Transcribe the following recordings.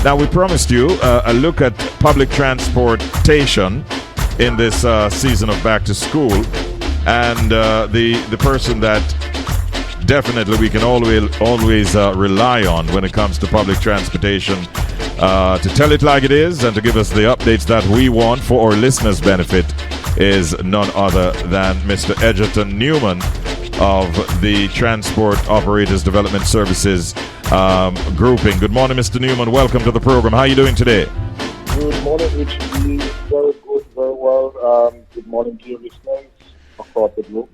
Now, we promised you a look at public transportation in this season of back to school, and the person that definitely we can always rely on when it comes to public transportation to tell it like it is and to give us the updates that we want for our listeners' benefit is none other than Mr. Edgerton Newman of the Transport Operators Development Services grouping. Good morning, Mr. Newman. Welcome to the program. How are you doing today? Good morning, Richie. Very good, very well. Good morning to your listeners across the globe.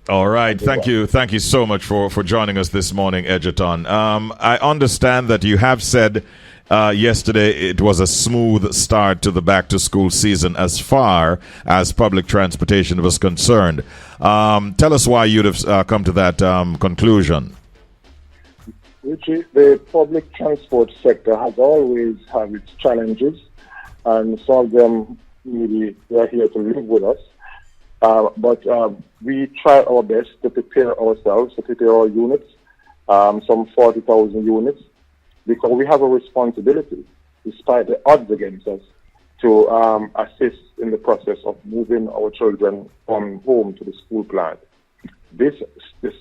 All right. Thank you. Thank you so much for joining us this morning, Edgerton. I understand that you have said yesterday it was a smooth start to the back-to-school season as far as public transportation was concerned. Tell us why you'd have come to that conclusion. Richie, the public transport sector has always had its challenges, and some of them maybe they're here to live with us. But we try our best to prepare ourselves, to prepare our units, some 40,000 units, because we have a responsibility, despite the odds against us, to assist in the process of moving our children from home to the school plant. The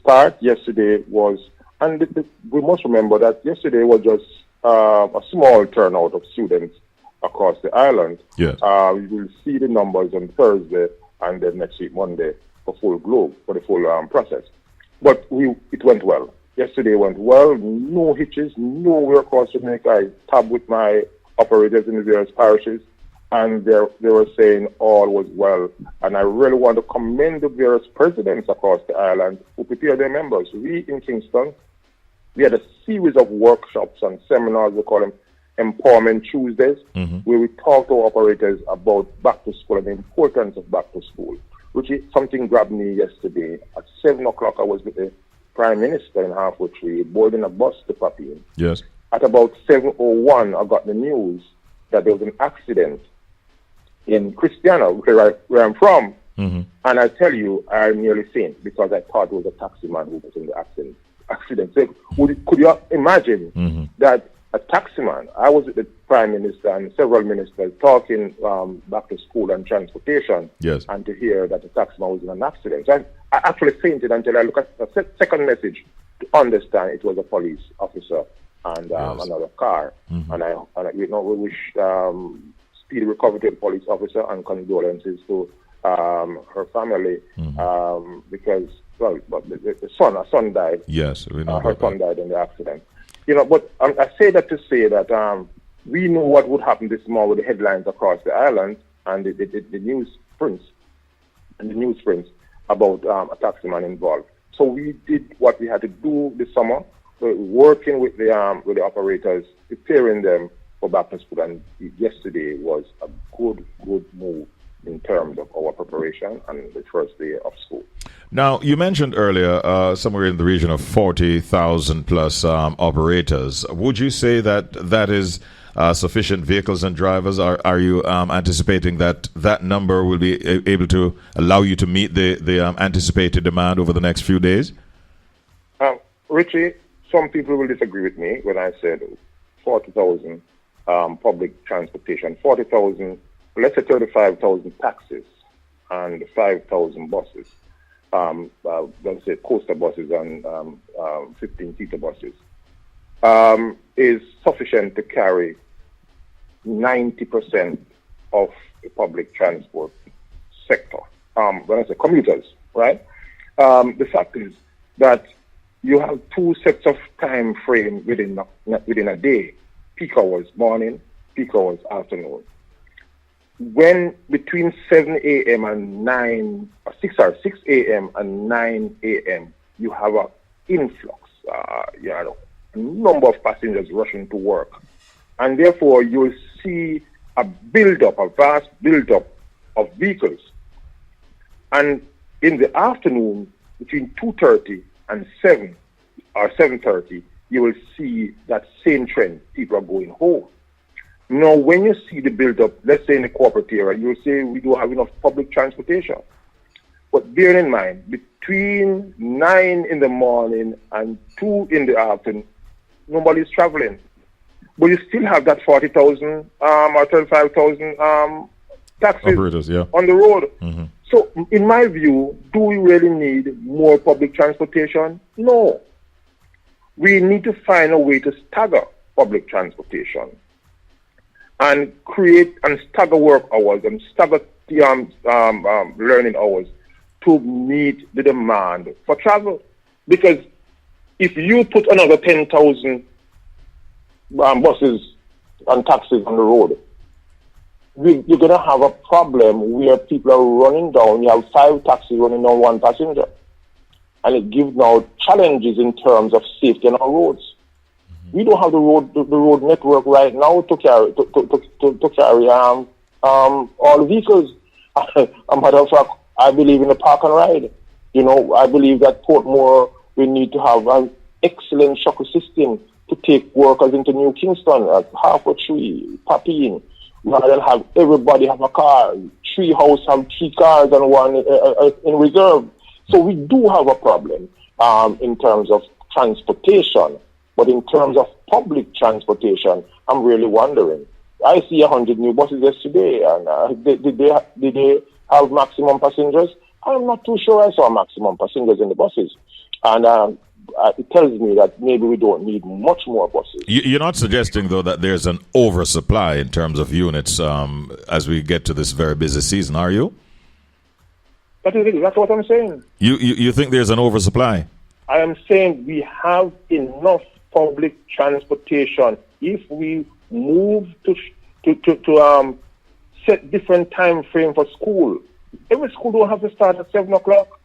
start yesterday was, and we must remember that yesterday was just a small turnout of students across the island. Yes. We will see the numbers on Thursday and then next week, Monday, for full globe, for the full process. But it went well. Yesterday went well, no hitches, nowhere across Jamaica. I tabbed with my operators in the various parishes, and they were saying all was well. And I really want to commend the various presidents across the island who prepare their members. We in Kingston, we had a series of workshops and seminars, we call them Empowerment Tuesdays, where we talk to operators about back to school and the importance of back to school, which is something grabbed me yesterday. At 7 o'clock, I was with the Prime Minister in Halfway Tree, boarding a bus to Papine. Yes. At about 7:01, I got the news that there was an accident in Christiana, where I'm from. And I tell you, I nearly faint because I thought it was a taxi man who was in the accident. So could you imagine that a taximan? I was with the Prime Minister and several ministers talking back to school and transportation, yes, and to hear that the taximan was in an accident. So I actually fainted until I looked at the second message to understand it was a police officer and another car. And we wish speedy recovery to the police officer and condolences to her family because her son died. Yes, we know her son died in the accident. But I say that to say that we know what would happen this morning with the headlines across the island and the news prints about a taximan involved. So we did what we had to do this summer, working with the operators, preparing them for back to school. And yesterday was a good move in terms of our preparation and the first day of school. Now, you mentioned earlier somewhere in the region of 40,000 plus operators. Would you say that is sufficient vehicles and drivers? Are you anticipating that number will be able to allow you to meet the anticipated demand over the next few days? Richie, some people will disagree with me when I said 40,000 public transportation, 40,000, let's say 35,000 taxis and 5,000 buses. Let's say coaster buses and 15-seater buses, is sufficient to carry 90% of the public transport sector. When I say commuters, right? The fact is that you have two sets of time frame within a day: peak hours morning, peak hours afternoon. When between 7 a.m. and 6 a.m. and 9 a.m., you have an influx, a number of passengers rushing to work. And therefore, you'll see a vast build-up of vehicles. And in the afternoon, between 2:30 and 7 or 7:30, you will see that same trend. People are going home. Now, when you see the build-up, let's say in the corporate area, you'll say we don't have enough public transportation. But bear in mind, between 9 in the morning and 2 in the afternoon, nobody's traveling. but you still have that 40,000 or 35,000 taxis Operators, yeah. on the road. Mm-hmm. So, in my view, do we really need more public transportation? No. We need to find a way to stagger public transportation and create and stagger work hours and stagger learning hours to meet the demand for travel. Because if you put another 10,000 buses and taxis on the road, you're going to have a problem where people are running down. You have 5 taxis running down 1 passenger. And it gives now challenges in terms of safety on our roads. Mm-hmm. We don't have the road network right now to carry all the vehicles. A matter of fact, I believe in the park and ride. You know, I believe that Portmore, we need to have an excellent shuttle system to take workers into New Kingston at Halfway Tree, Papine, rather than have everybody have a car. Tree House have 3 cars and 1 in reserve. So we do have a problem in terms of transportation, but in terms of public transportation, I'm really wondering. I see 100 new buses yesterday, and did they have maximum passengers? I'm not too sure I saw maximum passengers in the buses. And it tells me that maybe we don't need much more buses. You're not suggesting, though, that there's an oversupply in terms of units as we get to this very busy season, are you? That's what I'm saying. You think there's an oversupply? I am saying we have enough public transportation if we move to set different time frame for school. Every school don't have to start at 7 o'clock.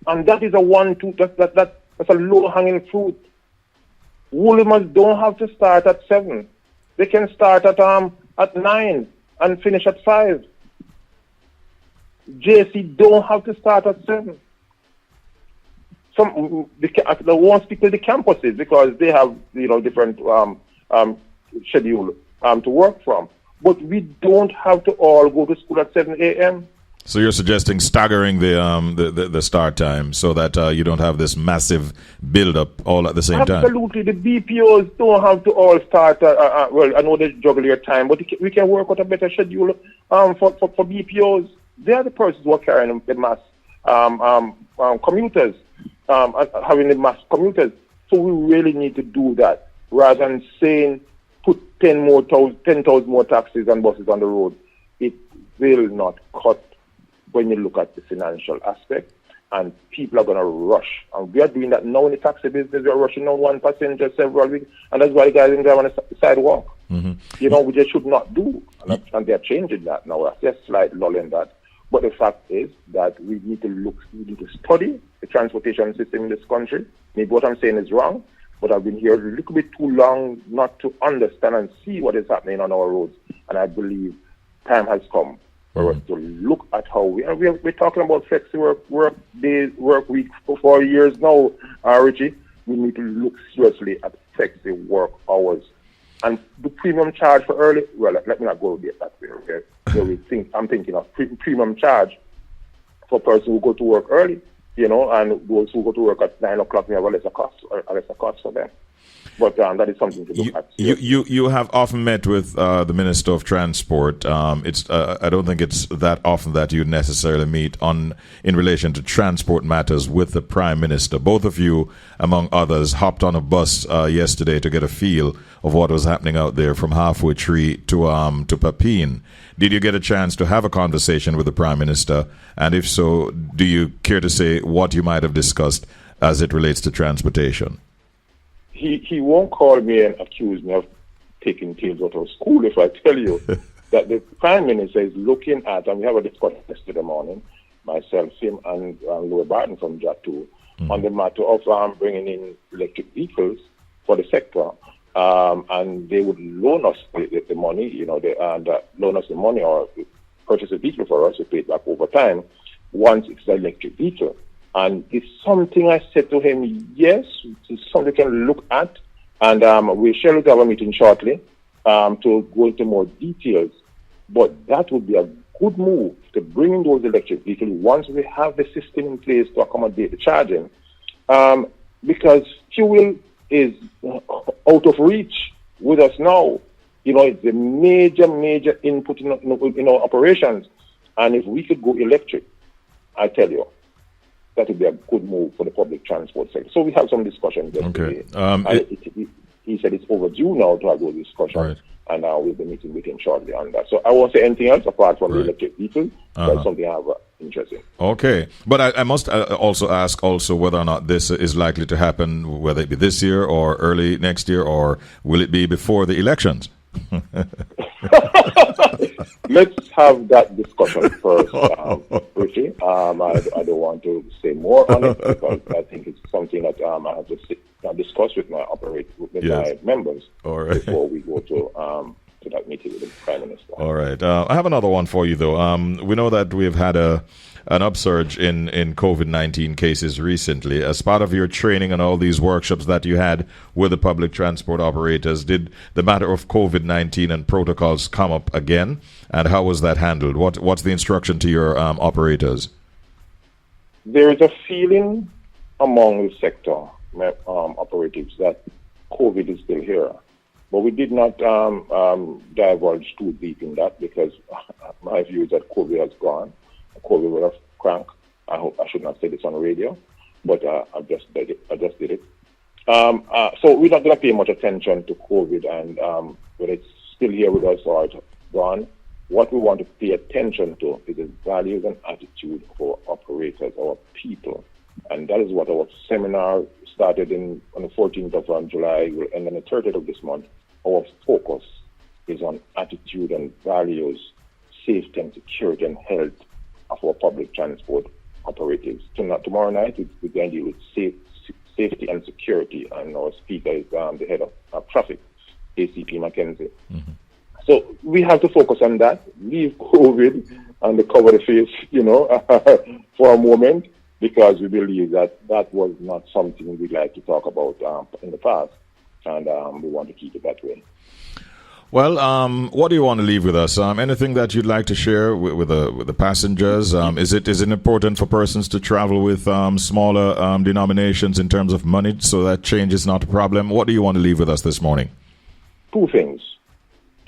And that is a that's a low-hanging fruit. Woolworths don't have to start at 7. They can start at 9 and finish at 5. JC don't have to start at 7. They won't stick to the campuses because they have different schedule to work from. But we don't have to all go to school at 7 a.m. So you're suggesting staggering the start time so that you don't have this massive build-up all at the same time? Absolutely. The BPOs don't have to all start, well, I know they juggle your time, but we can work out a better schedule for BPOs. They are the persons who are carrying the mass commuters, having the mass commuters. So we really need to do that rather than saying put 10,000 more taxis and buses on the road. It will not cut when you look at the financial aspect, and people are going to rush. And we are doing that now in the taxi business. We are rushing on 1 passenger several weeks, and that's why the guys in there on the sidewalk. Mm-hmm. We just should not do. And they're changing that now. There's a slight lull in that. But the fact is that we need to study the transportation system in this country. Maybe what I'm saying is wrong, but I've been here a little bit too long not to understand and see what is happening on our roads. And I believe time has come for us to look at how we're talking about flexi work days, work week for 4 years now, Richie. We need to look seriously at flexi work hours. And the premium charge for early, well, let me not go there that way, okay? So I'm thinking of premium charge for persons who go to work early, and those who go to work at 9 o'clock, we have a lesser cost for them. But that is something to look at. You have often met with the Minister of Transport. I don't think it's that often that you necessarily meet in relation to transport matters with the Prime Minister. Both of you, among others, hopped on a bus yesterday to get a feel of what was happening out there from Halfway Tree to Papine. Did you get a chance to have a conversation with the Prime Minister? And if so, do you care to say what you might have discussed as it relates to transportation? He won't call me and accuse me of taking teams out of school if I tell you that the Prime Minister is looking at, and we have a discussion yesterday morning, myself, him, and Louis Barton from JAT2, on the matter of bringing in electric vehicles for the sector. And they would loan us the money, loan us the money or purchase a vehicle for us to pay it back over time once it's an electric vehicle. And it's something I said to him, yes, it's something we can look at. And we shall have a meeting shortly to go into more details. But that would be a good move to bring in those electric vehicles once we have the system in place to accommodate the charging. Because fuel is out of reach with us now. It's a major input in our operations. And if we could go electric, I tell you, that would be a good move for the public transport sector. So we have some discussions yesterday. Okay. He said it's overdue now to have those discussions. Right. And we'll be meeting with him shortly on that. So I won't say anything else apart from the electric vehicles. That's something I have interest in. Okay. But I must also ask whether or not this is likely to happen, whether it be this year or early next year, or will it be before the elections? Let's have that discussion first, Richie. I don't want to say more on it because I think it's something that I have to discuss with my my members before we go to that meeting with the Prime Minister. All right. I have another one for you, though. We know that we've had an upsurge in COVID-19 cases recently. As part of your training and all these workshops that you had with the public transport operators, did the matter of COVID-19 and protocols come up again? And how was that handled? What's the instruction to your operators? There is a feeling among the sector operatives that COVID is still here. But we did not divulge too deep in that because my view is that COVID has gone. COVID would have cranked. I hope I should not say this on the radio, but I just did it. So we're not going to pay much attention to COVID and whether it's still here with us or it's gone. What we want to pay attention to is the values and attitude of our operators, our people. And that is what our seminar started on the 14th of July, will end on the 30th of this month. Our focus is on attitude and values, safety and security and health of our public transport operatives. Tomorrow night, we're going to deal with safety and security, and our speaker is the head of traffic, ACP Mackenzie. Mm-hmm. So we have to focus on that, leave COVID and the cover the face, for a moment, because we believe that was not something we'd like to talk about in the past, and we want to keep it that way. Well, what do you want to leave with us? Anything that you'd like to share with the passengers? Is it important for persons to travel with smaller denominations in terms of money so that change is not a problem? What do you want to leave with us this morning? Two things.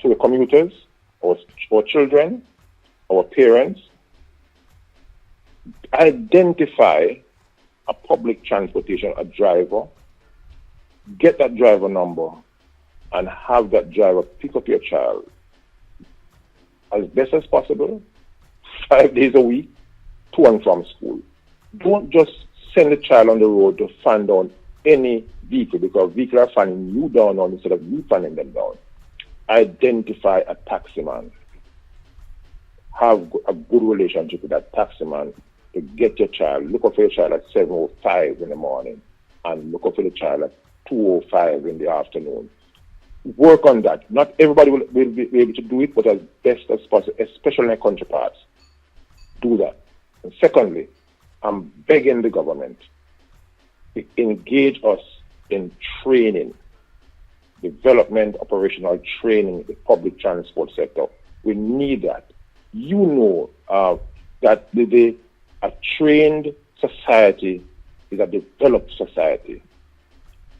To the commuters, our children, our parents, identify a public transportation, a driver, get that driver number, and have that driver pick up your child as best as possible, 5 days a week, to and from school. Don't just send the child on the road to fan down any vehicle, because vehicles are fanning you down instead of you fanning them down. Identify a taximan. Have a good relationship with that taximan to get your child. Look up for your child at 7:05 in the morning and look up for the child at 2:05 in the afternoon. Work on that. Not everybody will be able to do it, but as best as possible, especially in our country parts. Do that. And secondly, I'm begging the government to engage us in training, development, operational training in the public transport sector. We need that. That a trained society is a developed society.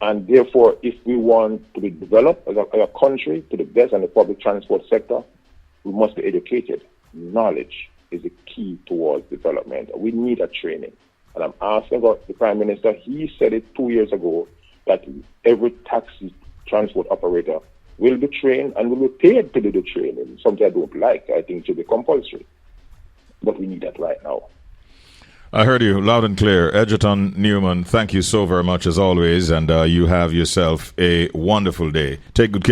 And therefore, if we want to be developed as a country to the best in the public transport sector, we must be educated. Knowledge is the key towards development. We need a training. And I'm asking about the Prime Minister. He said it 2 years ago that every taxi transport operator will be trained and will be paid to do the training. Something I don't like. I think it should be compulsory. But we need that right now. I heard you loud and clear. Edgerton Newman, thank you so very much as always, and you have yourself a wonderful day. Take good care.